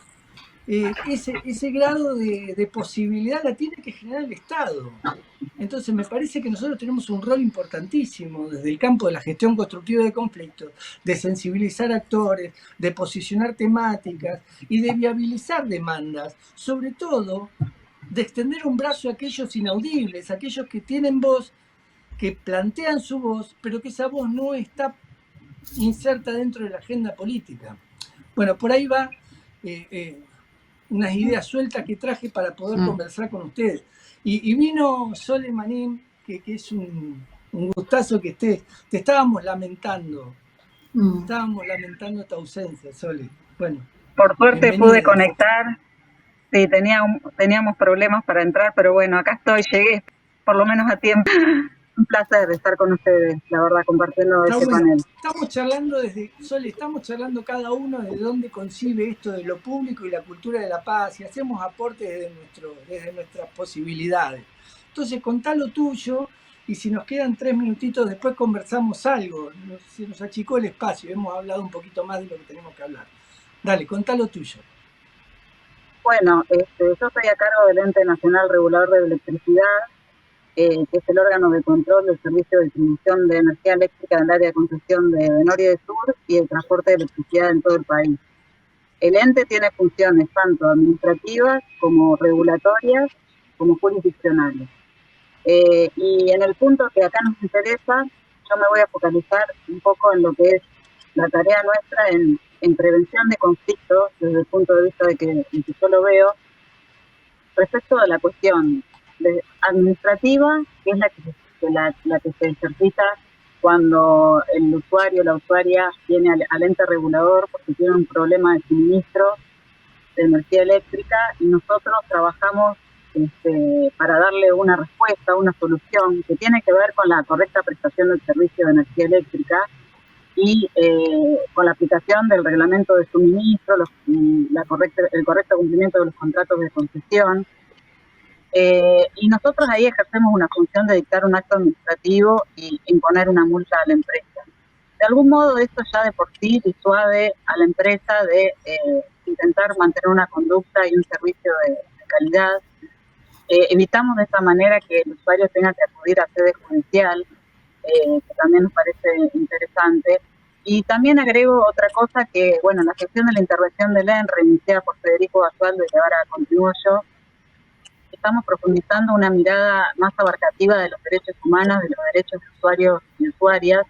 ese grado de posibilidad la tiene que generar el Estado. Entonces me parece que nosotros tenemos un rol importantísimo desde el campo de la gestión constructiva de conflictos, de sensibilizar actores, de posicionar temáticas y de viabilizar demandas, sobre todo de extender un brazo a aquellos inaudibles, a aquellos que tienen voz, que plantean su voz, pero que esa voz no está inserta dentro de la agenda política. Bueno, por ahí va unas ideas sueltas que traje para poder conversar con ustedes. Y vino Sole Manín, que es un gustazo que estés. Te estábamos lamentando. Estábamos lamentando tu ausencia, Sole. Bueno. Por suerte pude conectar. Sí, teníamos problemas para entrar, pero bueno, acá estoy, llegué por lo menos a tiempo. Un placer estar con ustedes, la verdad, compartiendo este panel. Estamos charlando estamos charlando cada uno de dónde concibe esto de lo público y la cultura de la paz, y hacemos aportes desde nuestras posibilidades. Entonces, contá lo tuyo, y si nos quedan 3 minutitos después conversamos algo. Se nos achicó el espacio, hemos hablado un poquito más de lo que tenemos que hablar. Dale, contá lo tuyo. Bueno, yo estoy a cargo del Ente Nacional Regulador de Electricidad, que es el órgano de control del servicio de distribución de energía eléctrica en el área de concesión de Norte y de Sur y el transporte de electricidad en todo el país. El ente tiene funciones tanto administrativas como regulatorias como jurisdiccionales. Y en el punto que acá nos interesa, yo me voy a focalizar un poco en lo que es la tarea nuestra en prevención de conflictos desde el punto de vista de que yo lo veo respecto a la cuestión administrativa, que es la que se ejercita cuando el usuario o la usuaria viene al ente regulador porque tiene un problema de suministro de energía eléctrica, y nosotros trabajamos para darle una respuesta, una solución que tiene que ver con la correcta prestación del servicio de energía eléctrica y con la aplicación del reglamento de suministro, el correcto cumplimiento de los contratos de concesión. Y nosotros ahí ejercemos una función de dictar un acto administrativo y imponer una multa a la empresa. De algún modo esto ya de por sí disuade a la empresa de intentar mantener una conducta y un servicio de calidad. Evitamos de esta manera que el usuario tenga que acudir a sede judicial, que también nos parece interesante. Y también agrego otra cosa que, bueno, la gestión de la intervención del ENRE, iniciada por Federico Basualdo y ahora continúo yo, estamos profundizando una mirada más abarcativa de los derechos humanos, de los derechos de usuarios y usuarias.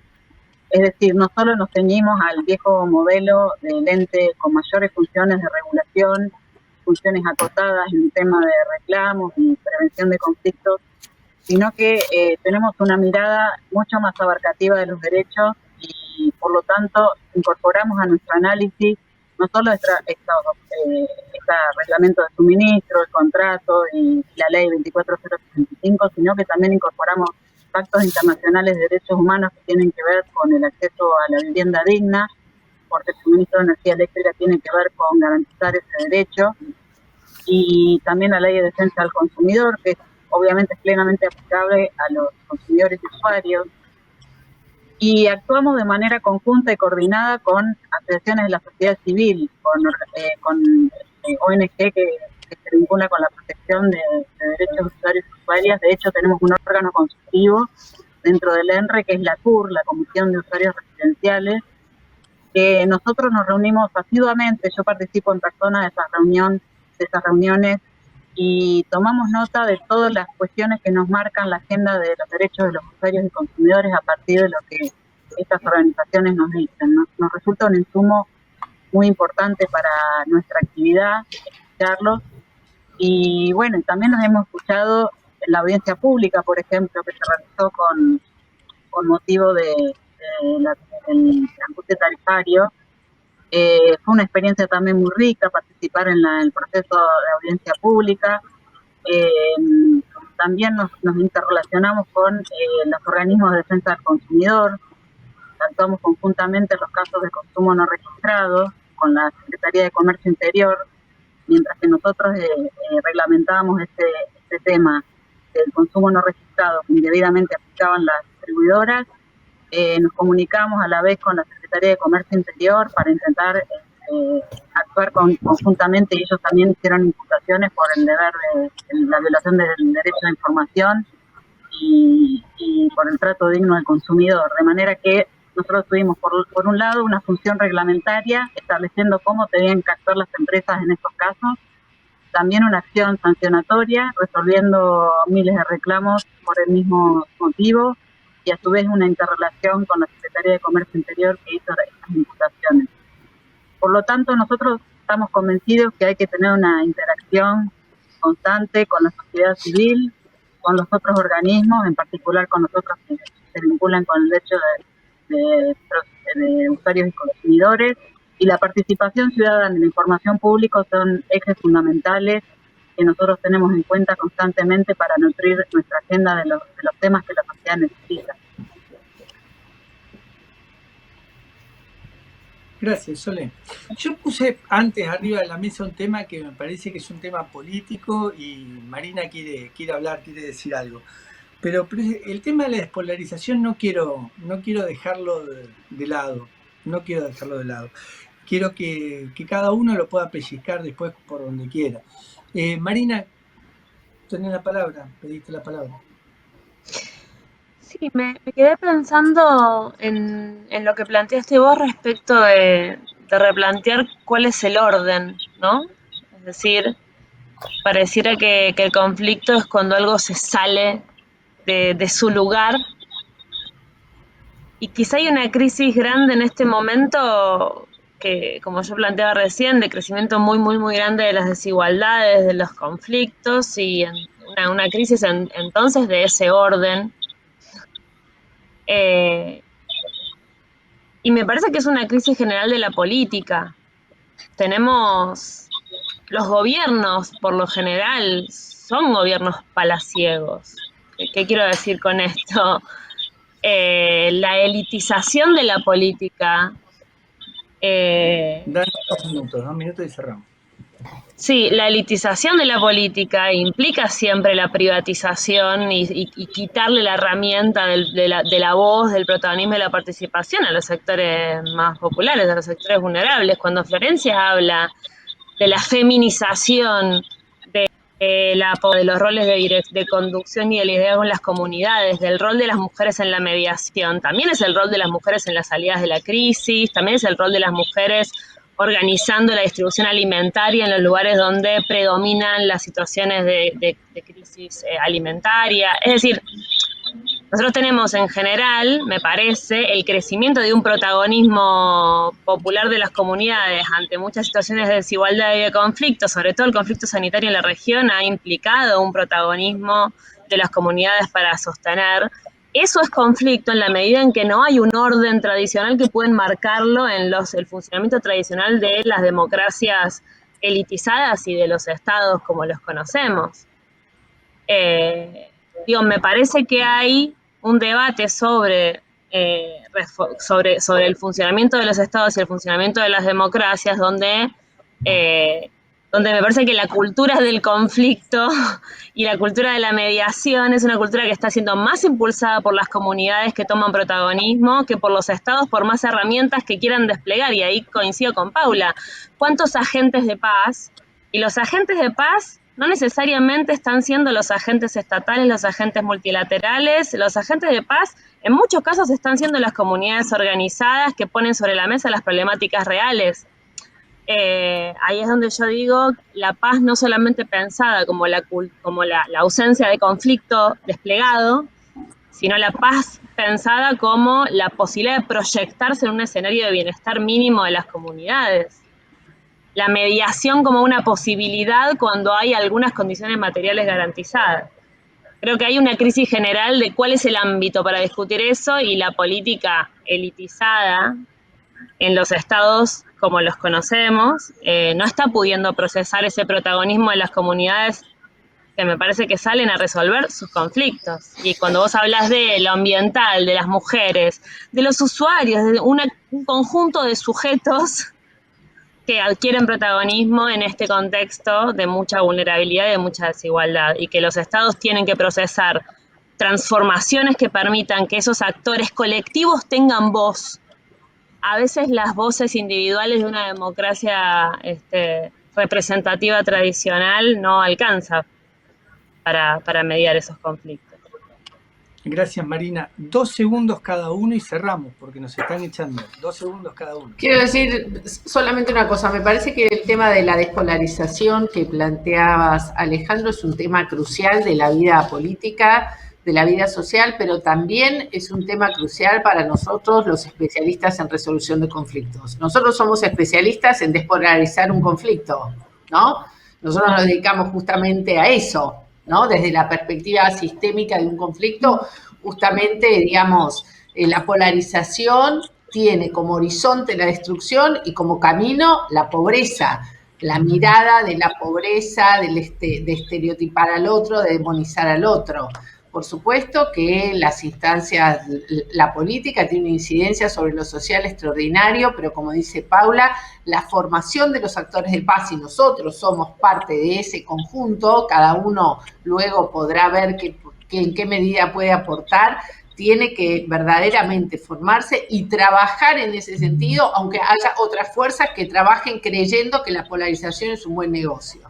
Es decir, no solo nos ceñimos al viejo modelo del ente con mayores funciones de regulación, funciones acotadas en tema de reclamos y prevención de conflictos, sino que tenemos una mirada mucho más abarcativa de los derechos y y por lo tanto incorporamos a nuestro análisis no solo este reglamento de suministro, el contrato y la ley 24065, sino que también incorporamos pactos internacionales de derechos humanos que tienen que ver con el acceso a la vivienda digna, porque el suministro de energía eléctrica tiene que ver con garantizar ese derecho, y también la ley de defensa del consumidor, que obviamente es plenamente aplicable a los consumidores y usuarios. Y actuamos de manera conjunta y coordinada con asociaciones de la sociedad civil, con ONG que se vincula con la protección de derechos de usuarios y usuarias. De hecho, tenemos un órgano consultivo dentro del ENRE, que es la CUR, la Comisión de Usuarios Residenciales, que nosotros nos reunimos asiduamente. Yo participo en persona de esas reuniones y tomamos nota de todas las cuestiones que nos marcan la agenda de los derechos de los usuarios y consumidores a partir de lo que estas organizaciones nos dicen. Nos resulta un insumo muy importante para nuestra actividad, escucharlos. Y bueno, también nos hemos escuchado en la audiencia pública, por ejemplo, que se realizó con motivo del ajuste tarifario. Fue una experiencia también muy rica participar en el proceso de audiencia pública. También nos interrelacionamos con los organismos de defensa del consumidor, actuamos conjuntamente en los casos de consumo no registrado con la Secretaría de Comercio Interior, mientras que nosotros reglamentábamos este tema del consumo no registrado que indebidamente aplicaban las distribuidoras. Nos comunicamos a la vez con la Secretaría de Comercio Interior para intentar actuar conjuntamente, y ellos también hicieron imputaciones por el deber de la violación del derecho a la información y por el trato digno del consumidor. De manera que nosotros tuvimos, por un lado, una función reglamentaria estableciendo cómo tenían que actuar las empresas en estos casos, también una acción sancionatoria resolviendo miles de reclamos por el mismo motivo, y a su vez una interrelación con la Secretaría de Comercio Interior que hizo estas imputaciones. Por lo tanto, nosotros estamos convencidos que hay que tener una interacción constante con la sociedad civil, con los otros organismos, en particular con los otros que se vinculan con el derecho de usuarios y consumidores, y la participación ciudadana y la información pública son ejes fundamentales que nosotros tenemos en cuenta constantemente para nutrir nuestra agenda de los temas que la sociedad necesita. Gracias, Sole. Yo puse antes arriba de la mesa un tema que me parece que es un tema político y Marina quiere hablar, quiere decir algo. Pero el tema de la despolarización no quiero dejarlo de lado. No quiero dejarlo de lado. Quiero que cada uno lo pueda pellizcar después por donde quiera. Marina, tenés la palabra, pediste la palabra. Sí, me quedé pensando en lo que planteaste vos respecto de replantear cuál es el orden, ¿no? Es decir, pareciera que el conflicto es cuando algo se sale de su lugar, y quizá hay una crisis grande en este momento que, como yo planteaba recién, de crecimiento muy, muy, muy grande de las desigualdades, de los conflictos, y una crisis entonces de ese orden. Y me parece que es una crisis general de la política. Tenemos los gobiernos, por lo general, son gobiernos palaciegos. ¿Qué quiero decir con esto? La elitización de la política. Danos 2 minutos y cerramos. Sí, la elitización de la política implica siempre la privatización y quitarle la herramienta de la voz, del protagonismo y de la participación a los sectores más populares, a los sectores vulnerables. Cuando Florencia habla de la feminización de los roles de conducción y de liderazgo en las comunidades, del rol de las mujeres en la mediación, también es el rol de las mujeres en las salidas de la crisis, también es el rol de las mujeres organizando la distribución alimentaria en los lugares donde predominan las situaciones de crisis alimentaria. Es decir, nosotros tenemos en general, me parece, el crecimiento de un protagonismo popular de las comunidades ante muchas situaciones de desigualdad y de conflicto, sobre todo el conflicto sanitario en la región ha implicado un protagonismo de las comunidades para sostener eso es conflicto en la medida en que no hay un orden tradicional que pueda marcarlo en el funcionamiento tradicional de las democracias elitizadas y de los estados como los conocemos. Me parece que hay un debate sobre el funcionamiento de los estados y el funcionamiento de las democracias donde me parece que la cultura del conflicto y la cultura de la mediación es una cultura que está siendo más impulsada por las comunidades que toman protagonismo que por los estados, por más herramientas que quieran desplegar. Y ahí coincido con Paula. ¿Cuántos agentes de paz? Y los agentes de paz no necesariamente están siendo los agentes estatales, los agentes multilaterales. Los agentes de paz en muchos casos están siendo las comunidades organizadas que ponen sobre la mesa las problemáticas reales. Ahí es donde yo digo, la paz no solamente pensada como la ausencia de conflicto desplegado, sino la paz pensada como la posibilidad de proyectarse en un escenario de bienestar mínimo de las comunidades. La mediación como una posibilidad cuando hay algunas condiciones materiales garantizadas. Creo que hay una crisis general de cuál es el ámbito para discutir eso, y la política elitizada en los estados como los conocemos no está pudiendo procesar ese protagonismo de las comunidades que me parece que salen a resolver sus conflictos. Y cuando vos hablas de lo ambiental, de las mujeres, de los usuarios, de un conjunto de sujetos que adquieren protagonismo en este contexto de mucha vulnerabilidad y de mucha desigualdad, y que los estados tienen que procesar transformaciones que permitan que esos actores colectivos tengan voz. A veces las voces individuales de una democracia representativa tradicional no alcanza para mediar esos conflictos. Gracias, Marina. 2 segundos cada uno y cerramos, porque nos están echando. 2 segundos cada uno. Quiero decir solamente una cosa. Me parece que el tema de la despolarización que planteabas, Alejandro, es un tema crucial de la vida política, de la vida social, pero también es un tema crucial para nosotros, los especialistas en resolución de conflictos. Nosotros somos especialistas en despolarizar un conflicto, ¿no? Nosotros nos dedicamos justamente a eso, ¿no? Desde la perspectiva sistémica de un conflicto, justamente, digamos, la polarización tiene como horizonte la destrucción y como camino la pobreza, la mirada de la pobreza, de estereotipar al otro, de demonizar al otro. Por supuesto que las instancias, la política tiene una incidencia sobre lo social extraordinario, pero como dice Paula, la formación de los actores de paz, y nosotros somos parte de ese conjunto, cada uno luego podrá ver en qué medida puede aportar, tiene que verdaderamente formarse y trabajar en ese sentido, aunque haya otras fuerzas que trabajen creyendo que la polarización es un buen negocio.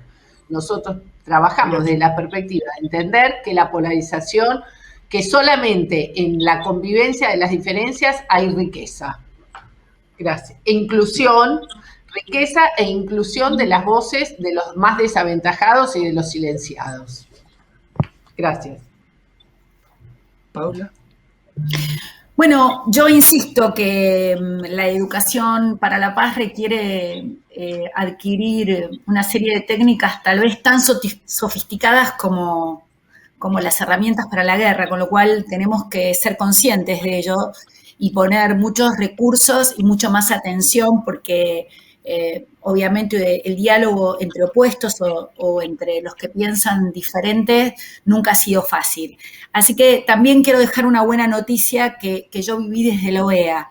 Nosotros trabajamos desde la perspectiva de entender que la polarización, que solamente en la convivencia de las diferencias hay riqueza. Gracias. Riqueza e inclusión de las voces de los más desaventajados y de los silenciados. Gracias. Paula. Bueno, yo insisto que la educación para la paz requiere adquirir una serie de técnicas tal vez tan sofisticadas como las herramientas para la guerra, con lo cual tenemos que ser conscientes de ello y poner muchos recursos y mucho más atención, porque obviamente el diálogo entre opuestos o entre los que piensan diferentes nunca ha sido fácil. Así que también quiero dejar una buena noticia que yo viví desde la OEA.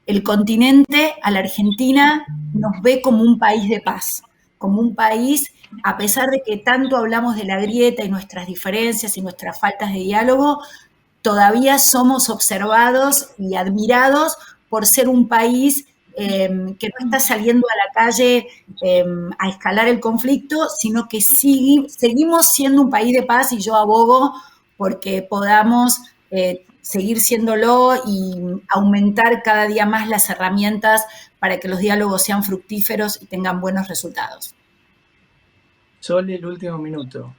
El continente, a la Argentina, nos ve como un país de paz, como un país, a pesar de que tanto hablamos de la grieta y nuestras diferencias y nuestras faltas de diálogo, todavía somos observados y admirados por ser un país que no está saliendo a la calle a escalar el conflicto, sino que seguimos siendo un país de paz, y yo abogo porque podamos seguir siéndolo y aumentar cada día más las herramientas para que los diálogos sean fructíferos y tengan buenos resultados. Sole, el último minuto.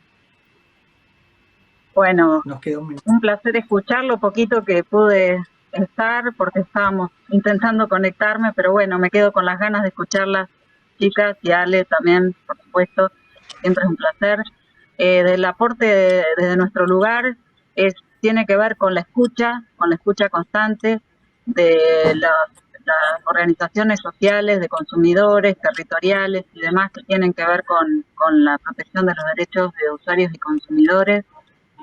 Bueno, nos queda un minuto. Un placer escuchar lo poquito que pude estar, porque estábamos intentando conectarme, pero bueno, me quedo con las ganas de escuchar las chicas, y Ale también, por supuesto, siempre es un placer. Del aporte desde nuestro lugar es tiene que ver con la escucha constante de las organizaciones sociales, de consumidores, territoriales y demás que tienen que ver con la protección de los derechos de usuarios y consumidores.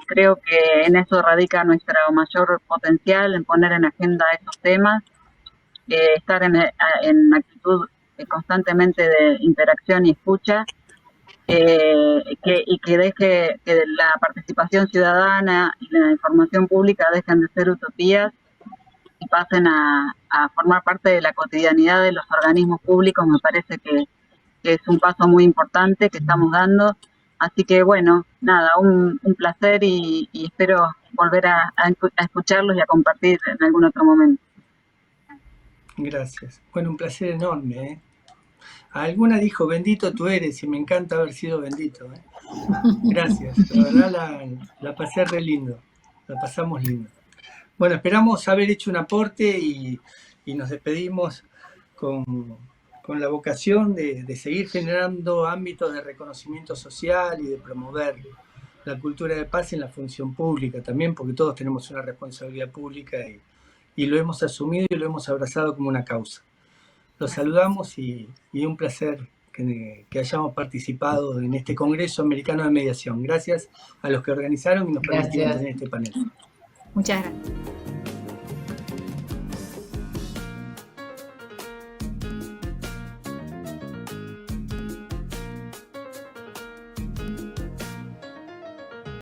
Creo que en eso radica nuestro mayor potencial, en poner en agenda esos temas, estar en actitud constantemente de interacción y escucha, y que deje que la participación ciudadana y la información pública dejen de ser utopías y pasen a formar parte de la cotidianidad de los organismos públicos. Me parece que es un paso muy importante que estamos dando. Así que bueno, nada, un placer y espero volver a escucharlos y a compartir en algún otro momento. Gracias. Bueno, un placer enorme, ¿eh? Alguna dijo, bendito tú eres, y me encanta haber sido bendito, ¿eh? Gracias, la verdad la pasé re lindo, la pasamos lindo. Bueno, esperamos haber hecho un aporte y nos despedimos con la vocación de seguir generando ámbitos de reconocimiento social y de promover la cultura de paz en la función pública también, porque todos tenemos una responsabilidad pública y lo hemos asumido y lo hemos abrazado como una causa. Los saludamos y un placer que hayamos participado en este Congreso Americano de Mediación. Gracias a los que organizaron y nos permitieron tener este panel. Muchas gracias.